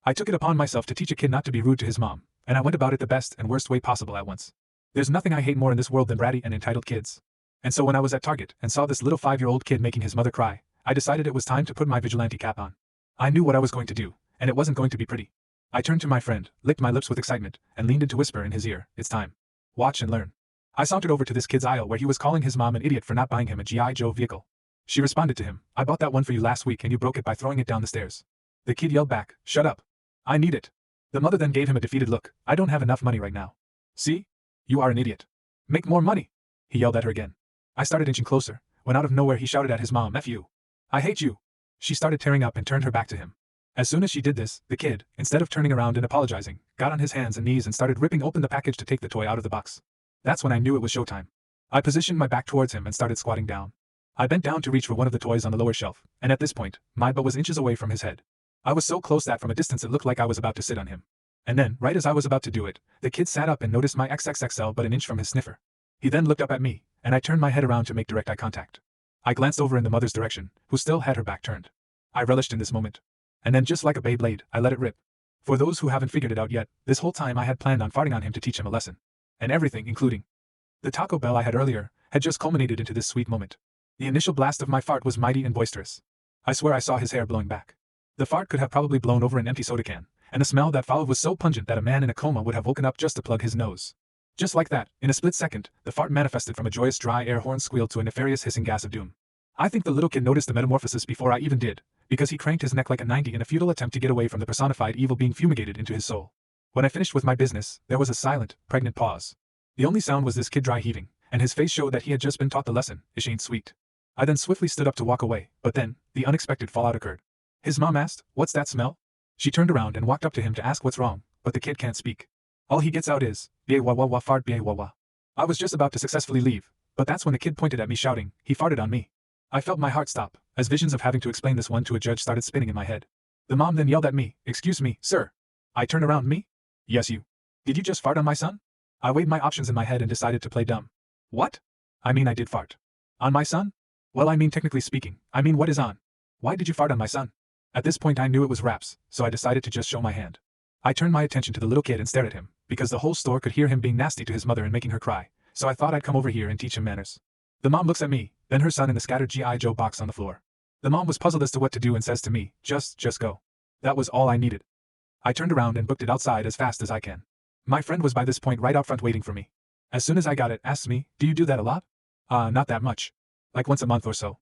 I took it upon myself to teach a kid not to be rude to his mom, and I went about it the best and worst way possible at once. There's nothing I hate more in this world than bratty and entitled kids. And so when I was at Target and saw this little 5-year-old kid making his mother cry, I decided it was time to put my vigilante cap on. I knew what I was going to do, and it wasn't going to be pretty. I turned to my friend, licked my lips with excitement, and leaned in to whisper in his ear, "It's time. Watch and learn." I sauntered over to this kid's aisle where he was calling his mom an idiot for not buying him a G.I. Joe vehicle. She responded to him, "I bought that one for you last week and you broke it by throwing it down the stairs." The kid yelled back, "Shut up. I need it." The mother then gave him a defeated look. "I don't have enough money right now." "See? You are an idiot. Make more money," he yelled at her again. I started inching closer, when out of nowhere he shouted at his mom, "F you. I hate you." She started tearing up and turned her back to him. As soon as she did this, the kid, instead of turning around and apologizing, got on his hands and knees and started ripping open the package to take the toy out of the box. That's when I knew it was showtime. I positioned my back towards him and started squatting down. I bent down to reach for one of the toys on the lower shelf, and at this point, my butt was inches away from his head. I was so close that from a distance it looked like I was about to sit on him. And then, right as I was about to do it, the kid sat up and noticed my XXXL but an inch from his sniffer. He then looked up at me, and I turned my head around to make direct eye contact. I glanced over in the mother's direction, who still had her back turned. I relished in this moment. And then just like a Beyblade, I let it rip. For those who haven't figured it out yet, this whole time I had planned on farting on him to teach him a lesson. And everything, including the Taco Bell I had earlier, had just culminated into this sweet moment. The initial blast of my fart was mighty and boisterous. I swear I saw his hair blowing back. The fart could have probably blown over an empty soda can, and the smell that followed was so pungent that a man in a coma would have woken up just to plug his nose. Just like that, in a split second, the fart manifested from a joyous dry air horn squeal to a nefarious hissing gas of doom. I think the little kid noticed the metamorphosis before I even did, because he cranked his neck like a 90 in a futile attempt to get away from the personified evil being fumigated into his soul. When I finished with my business, there was a silent, pregnant pause. The only sound was this kid dry heaving, and his face showed that he had just been taught the lesson, "Ish ain't sweet." I then swiftly stood up to walk away, but then, the unexpected fallout occurred. His mom asked, "What's that smell?" She turned around and walked up to him to ask what's wrong, but the kid can't speak. All he gets out is, "Bia wah wah wah fart bia wah wah." I was just about to successfully leave, but that's when the kid pointed at me shouting, "He farted on me." I felt my heart stop, as visions of having to explain this one to a judge started spinning in my head. The mom then yelled at me, "Excuse me, sir." I turned around, "Me? Yes you. Did you just fart on my son?" I weighed my options in my head and decided to play dumb. "What? I mean I did fart. On my son? Well I mean technically speaking, I mean what is on? Why did you fart on my son?" At this point I knew it was raps, so I decided to just show my hand. I turned my attention to the little kid and stared at him, because the whole store could hear him being nasty to his mother and making her cry, so I thought I'd come over here and teach him manners. The mom looks at me, then her son in the scattered G.I. Joe box on the floor. The mom was puzzled as to what to do and says to me, just go. That was all I needed. I turned around and booked it outside as fast as I can. My friend was by this point right out front waiting for me. As soon as I got it, asks me, "Do you do that a lot?" Not that much. Like once a month or so.